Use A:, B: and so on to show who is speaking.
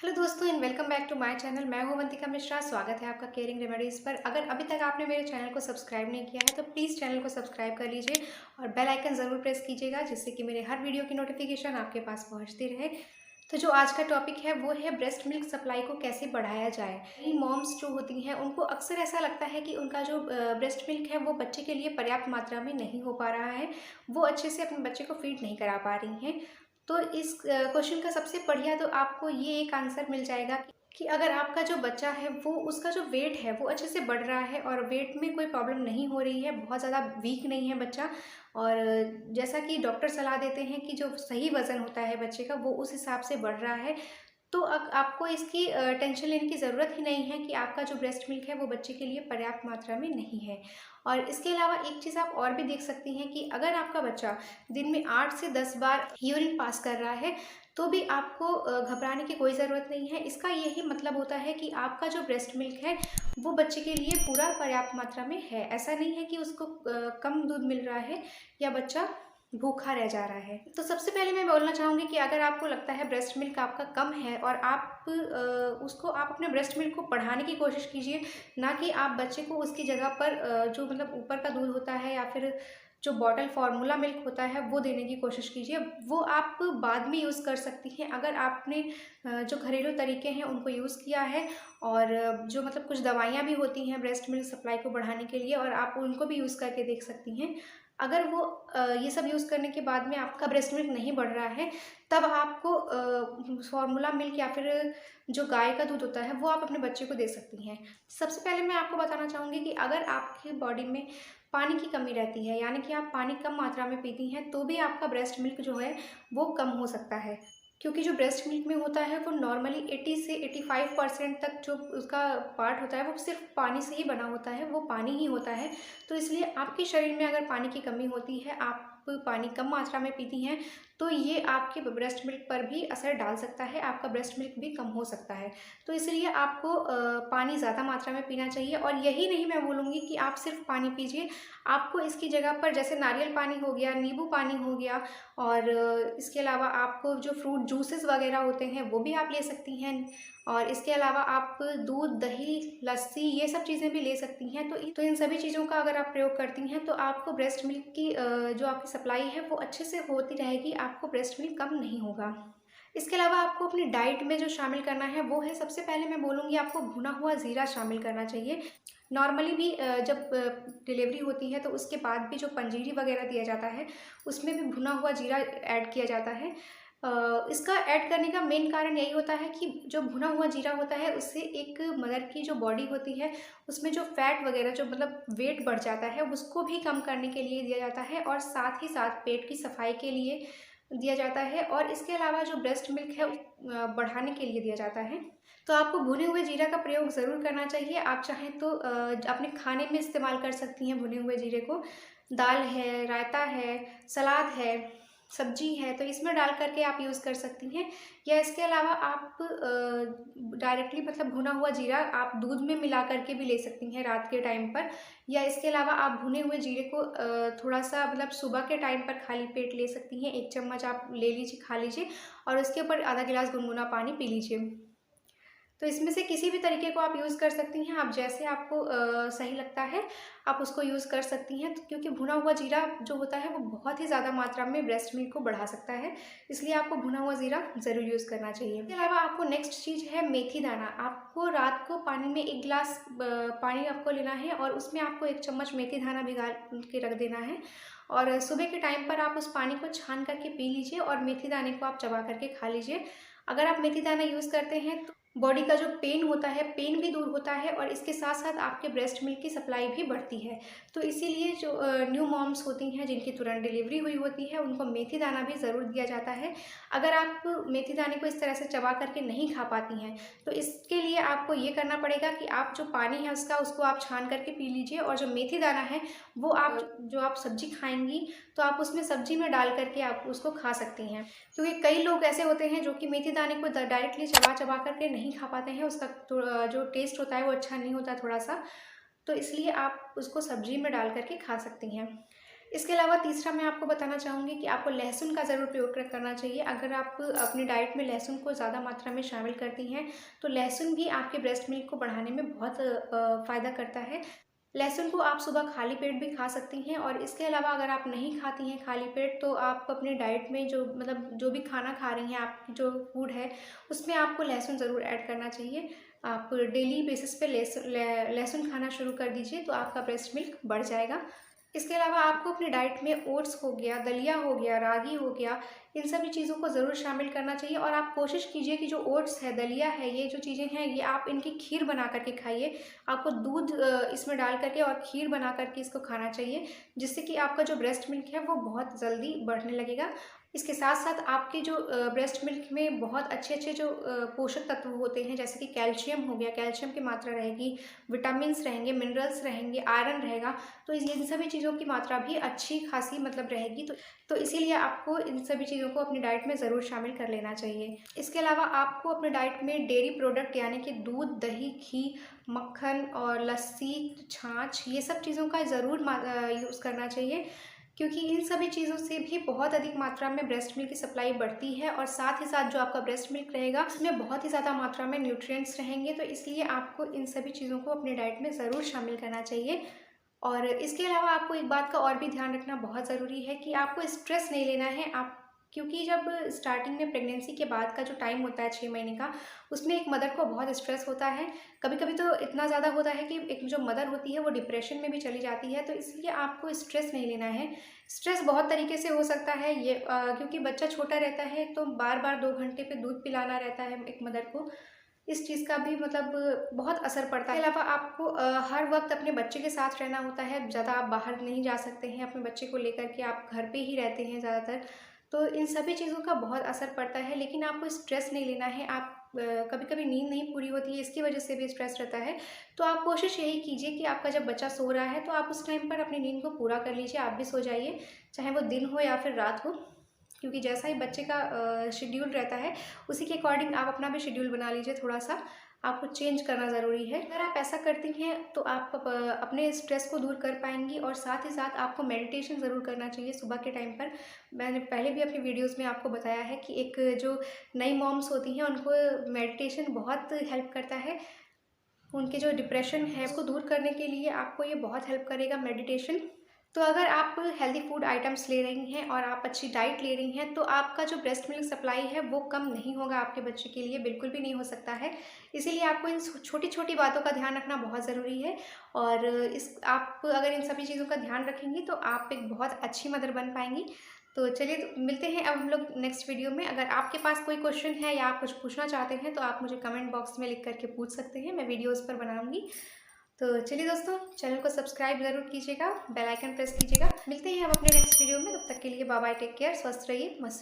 A: Hello दोस्तों and welcome back to my channel. मैं हूं अवंतिका मिश्रा। स्वागत है आपका केयरिंग रेमेडीज़ पर। अगर अभी तक आपने मेरे चैनल को सब्सक्राइब नहीं किया है तो प्लीज़ चैनल को सब्सक्राइब कर लीजिए और बेल आइकन ज़रूर प्रेस कीजिएगा, जिससे कि मेरे हर वीडियो की नोटिफिकेशन आपके पास पहुंचती रहे। तो जो आज का टॉपिक है वो है ब्रेस्ट मिल्क सप्लाई को कैसे बढ़ाया जाए। कई मॉम्स जो होती हैं उनको अक्सर ऐसा लगता है कि उनका जो ब्रेस्ट मिल्क है वो बच्चे के लिए पर्याप्त मात्रा में नहीं हो पा रहा है, वो अच्छे से अपने बच्चे को फीड नहीं करा पा रही हैं। तो इस क्वेश्चन का सबसे बढ़िया तो आपको ये एक आंसर मिल जाएगा कि अगर आपका जो बच्चा है वो उसका जो वेट है वो अच्छे से बढ़ रहा है और वेट में कोई प्रॉब्लम नहीं हो रही है, बहुत ज़्यादा वीक नहीं है बच्चा। और जैसा कि डॉक्टर सलाह देते हैं कि जो सही वज़न होता है बच्चे का वो उस हिसाब से बढ़ रहा है, तो आपको इसकी टेंशन लेने की ज़रूरत ही नहीं है कि आपका जो ब्रेस्ट मिल्क है वो बच्चे के लिए पर्याप्त मात्रा में नहीं है। और इसके अलावा एक चीज़ आप और भी देख सकती हैं कि अगर आपका बच्चा दिन में 8 से 10 बार यूरिन पास कर रहा है तो भी आपको घबराने की कोई ज़रूरत नहीं है। इसका यही मतलब होता है कि आपका जो ब्रेस्ट मिल्क है वो बच्चे के लिए पूरा पर्याप्त मात्रा में है। ऐसा नहीं है कि उसको कम दूध मिल रहा है या बच्चा भूखा रह जा रहा है। तो सबसे पहले मैं बोलना चाहूँगी कि अगर आपको लगता है ब्रेस्ट मिल्क आपका कम है और आप अपने ब्रेस्ट मिल्क को बढ़ाने की कोशिश कीजिए, ना कि आप बच्चे को उसकी जगह पर जो मतलब ऊपर का दूध होता है या फिर जो बॉटल फार्मूला मिल्क होता है वो देने की कोशिश कीजिए। वो आप बाद में यूज़ कर सकती हैं अगर आपने जो घरेलू तरीके हैं उनको यूज़ किया है। और जो मतलब कुछ दवाइयाँ भी होती हैं ब्रेस्ट मिल्क सप्लाई को बढ़ाने के लिए, और आप उनको भी यूज़ करके देख सकती हैं। अगर वो ये सब यूज़ करने के बाद में आपका ब्रेस्ट मिल्क नहीं बढ़ रहा है, तब आपको फॉर्मूला मिल्क या फिर जो गाय का दूध होता है वो आप अपने बच्चे को दे सकती हैं। सबसे पहले मैं आपको बताना चाहूँगी कि अगर आपकी बॉडी में पानी की कमी रहती है, यानी कि आप पानी कम मात्रा में पीती हैं, तो भी आपका ब्रेस्ट मिल्क जो है वो कम हो सकता है। क्योंकि जो ब्रेस्ट मिल्क में होता है वो नॉर्मली 80 से 85% तक जो उसका पार्ट होता है वो सिर्फ पानी से ही बना होता है, वो पानी ही होता है। तो इसलिए आपके शरीर में अगर पानी की कमी होती है, आप पानी कम मात्रा में पीती हैं, तो ये आपके ब्रेस्ट मिल्क पर भी असर डाल सकता है, आपका ब्रेस्ट मिल्क भी कम हो सकता है। तो इसलिए आपको पानी ज़्यादा मात्रा में पीना चाहिए। और यही नहीं मैं बोलूँगी कि आप सिर्फ पानी पीजिए, आपको इसकी जगह पर जैसे नारियल पानी हो गया, नींबू पानी हो गया, और इसके अलावा आपको जो फ्रूट जूसेस वगैरह होते हैं वो भी आप ले सकती हैं। और इसके अलावा आप दूध, दही, लस्सी ये सब चीज़ें भी ले सकती हैं। तो इन सभी चीज़ों का अगर आप प्रयोग करती हैं तो आपको ब्रेस्ट मिल्क की जो आपकी सप्लाई है वो अच्छे से होती रहेगी, आपको ब्रेस्ट मिल्क कम नहीं होगा। इसके अलावा आपको अपनी डाइट में जो शामिल करना है वो है, सबसे पहले मैं बोलूँगी आपको भुना हुआ ज़ीरा शामिल करना चाहिए। नॉर्मली भी जब डिलीवरी होती है तो उसके बाद भी जो पंजीरी वगैरह दिया जाता है उसमें भी भुना हुआ जीरा ऐड किया जाता है। इसका ऐड करने का मेन कारण यही होता है कि जो भुना हुआ जीरा होता है उससे एक मदर की जो बॉडी होती है उसमें जो फैट वगैरह जो मतलब वेट बढ़ जाता है उसको भी कम करने के लिए दिया जाता है, और साथ ही साथ पेट की सफाई के लिए दिया जाता है, और इसके अलावा जो ब्रेस्ट मिल्क है बढ़ाने के लिए दिया जाता है। तो आपको भुने हुए जीरा का प्रयोग ज़रूर करना चाहिए। आप चाहें तो अपने खाने में इस्तेमाल कर सकती हैं भुने हुए जीरे को। दाल है, रायता है, सलाद है, सब्जी है, तो इसमें डाल करके आप यूज़ कर सकती हैं। या इसके अलावा आप डायरेक्टली मतलब भुना हुआ जीरा आप दूध में मिला करके भी ले सकती हैं रात के टाइम पर। या इसके अलावा आप भुने हुए जीरे को थोड़ा-सा मतलब सुबह के टाइम पर खाली पेट ले सकती हैं। 1 चम्मच आप ले लीजिए, खा लीजिए, और उसके ऊपर आधा गिलास गुनगुना पानी पी लीजिए। तो इसमें से किसी भी तरीके को आप यूज़ कर सकती हैं, आप जैसे आपको सही लगता है आप उसको यूज़ कर सकती हैं। तो क्योंकि भुना हुआ जीरा जो होता है वो बहुत ही ज़्यादा मात्रा में ब्रेस्ट मिल्क को बढ़ा सकता है, इसलिए आपको भुना हुआ जीरा ज़रूर यूज़ करना चाहिए। इसके अलावा आपको नेक्स्ट चीज़ है मेथी दाना। आपको रात को पानी में 1 गिलास पानी आपको लेना है और उसमें आपको 1 चम्मच मेथी दाना भिगा के रख देना है, और सुबह के टाइम पर आप उस पानी को छान करके पी लीजिए और मेथी दाने को आप चबा करके खा लीजिए। अगर आप मेथी दाना यूज़ करते हैं तो बॉडी का जो पेन होता है, पेन भी दूर होता है, और इसके साथ-साथ आपके ब्रेस्ट मिल्क की सप्लाई भी बढ़ती है। तो इसीलिए जो न्यू मॉम्स होती हैं जिनकी तुरंत डिलीवरी हुई होती है उनको मेथी दाना भी ज़रूर दिया जाता है। अगर आप मेथी दाने को इस तरह से चबा करके नहीं खा पाती हैं तो इसके लिए आपको ये करना पड़ेगा कि आप जो पानी है उसको आप छान करके पी लीजिए, और जो मेथी दाना है वो आप जो आप सब्ज़ी खाएँगी तो आप उसमें सब्ज़ी में डाल करके आप उसको खा सकती हैं। क्योंकि कई लोग ऐसे होते हैं जो कि मेथी दाने को डायरेक्टली चबा करके नहीं खा पाते हैं, उसका जो टेस्ट होता है वो अच्छा नहीं होता थोड़ा सा, तो इसलिए आप उसको सब्जी में डाल करके खा सकती हैं। इसके अलावा तीसरा मैं आपको बताना चाहूँगी कि आपको लहसुन का ज़रूर प्रयोग करना चाहिए। अगर आप अपनी डाइट में लहसुन को ज़्यादा मात्रा में शामिल करती हैं, तो लहसुन भी आपके ब्रेस्ट मिल्क को बढ़ाने में बहुत फ़ायदा करता है। लहसुन को आप सुबह खाली पेट भी खा सकती हैं, और इसके अलावा अगर आप नहीं खाती हैं खाली पेट, तो आप अपने डाइट में जो मतलब जो भी खाना खा रही हैं, आपकी जो फूड है उसमें आपको लहसुन ज़रूर ऐड करना चाहिए। आप डेली बेसिस पे लहसुन खाना शुरू कर दीजिए, तो आपका ब्रेस्ट मिल्क बढ़ जाएगा। इसके अलावा आपको अपनी डाइट में ओट्स हो गया, दलिया हो गया, रागी हो गया, इन सभी चीज़ों को ज़रूर शामिल करना चाहिए। और आप कोशिश कीजिए कि जो ओट्स है, दलिया है, ये जो चीज़ें हैं, ये आप इनकी खीर बना करके खाइए। आपको दूध इसमें डाल करके और खीर बना करके इसको खाना चाहिए, जिससे कि आपका जो ब्रेस्ट मिल्क है वो बहुत जल्दी बढ़ने लगेगा। इसके साथ साथ आपके जो ब्रेस्ट मिल्क में बहुत अच्छे अच्छे जो पोषक तत्व होते हैं, जैसे कि कैल्शियम हो गया, कैल्शियम की मात्रा रहेगी, विटामिन्स रहेंगे, मिनरल्स रहेंगे, आयरन रहेगा, तो इन सभी चीज़ों की मात्रा भी अच्छी खासी मतलब रहेगी। तो इसीलिए आपको इन सभी चीज़ों को अपनी डाइट में ज़रूर शामिल कर लेना चाहिए। इसके अलावा आपको अपने डाइट में डेयरी प्रोडक्ट यानी कि दूध, दही, घी, मक्खन और लस्सी, छाछ, ये सब चीज़ों का ज़रूर यूज़ करना चाहिए, क्योंकि इन सभी चीज़ों से भी बहुत अधिक मात्रा में ब्रेस्ट मिल्क की सप्लाई बढ़ती है, और साथ ही साथ जो आपका ब्रेस्ट मिल्क रहेगा उसमें बहुत ही ज़्यादा मात्रा में न्यूट्रिएंट्स रहेंगे। तो इसलिए आपको इन सभी चीज़ों को अपनी डाइट में ज़रूर शामिल करना चाहिए। और इसके अलावा आपको एक बात का और भी ध्यान रखना बहुत ज़रूरी है कि आपको स्ट्रेस नहीं लेना है। आप क्योंकि जब स्टार्टिंग में प्रेगनेंसी के बाद का जो टाइम होता है 6 महीने का, उसमें एक मदर को बहुत स्ट्रेस होता है। कभी-कभी तो इतना ज़्यादा होता है कि एक जो मदर होती है वो डिप्रेशन में भी चली जाती है, तो इसलिए आपको स्ट्रेस नहीं लेना है। स्ट्रेस बहुत तरीके से हो सकता है, ये क्योंकि बच्चा छोटा रहता है, तो बार-बार 2 घंटे पे दूध पिलाना रहता है एक मदर को। इस चीज़ का भी मतलब बहुत असर पड़ता है। इसके अलावा आपको हर वक़्त अपने बच्चे के साथ रहना होता है, ज़्यादा आप बाहर नहीं जा सकते हैं अपने बच्चे को लेकर के, आप घर पे ही रहते हैं ज़्यादातर। तो इन सभी चीज़ों का बहुत असर पड़ता है, लेकिन आपको स्ट्रेस नहीं लेना है। आप कभी-कभी नींद नहीं पूरी होती है, इसकी वजह से भी स्ट्रेस रहता है। तो आप कोशिश यही कीजिए कि आपका जब बच्चा सो रहा है, तो आप उस टाइम पर अपनी नींद को पूरा कर लीजिए, आप भी सो जाइए, चाहे वो दिन हो या फिर रात हो। क्योंकि जैसा ही बच्चे का शेड्यूल रहता है, उसी के अकॉर्डिंग आप अपना भी शेड्यूल बना लीजिए थोड़ा-सा, आपको चेंज करना ज़रूरी है। अगर आप ऐसा करती हैं, तो आप अपने स्ट्रेस को दूर कर पाएँगी, और साथ ही साथ आपको मेडिटेशन ज़रूर करना चाहिए सुबह के टाइम पर। मैंने पहले भी अपनी वीडियोज़ में आपको बताया है कि एक जो नई मॉम्स होती हैं, उनको मेडिटेशन बहुत हेल्प करता है। उनके जो डिप्रेशन है उसको दूर करने के लिए आपको ये बहुत हेल्प करेगा मेडिटेशन। तो अगर आप हेल्दी फूड आइटम्स ले रही हैं और आप अच्छी डाइट ले रही हैं, तो आपका जो ब्रेस्ट मिल्क सप्लाई है वो कम नहीं होगा आपके बच्चे के लिए, बिल्कुल भी नहीं हो सकता है। इसीलिए आपको इन छोटी-छोटी बातों का ध्यान रखना बहुत ज़रूरी है, और इस आप अगर इन सभी चीज़ों का ध्यान रखेंगी, तो आप एक बहुत अच्छी मदर बन पाएँगी। तो चलिए, तो मिलते हैं अब हम लोग नेक्स्ट वीडियो में। अगर आपके पास कोई क्वेश्चन है या आप कुछ पूछना चाहते हैं, तो आप मुझे कमेंट बॉक्स में लिख करके पूछ सकते हैं, मैं वीडियोज़ पर बनाऊँगी। तो चलिए दोस्तों, चैनल को सब्सक्राइब ज़रूर कीजिएगा, बेल आइकन प्रेस कीजिएगा। मिलते हैं अब अपने नेक्स्ट वीडियो में, तब तक के लिए बाय बाय, टेक केयर, स्वस्थ रहिए, मस्त रहिए।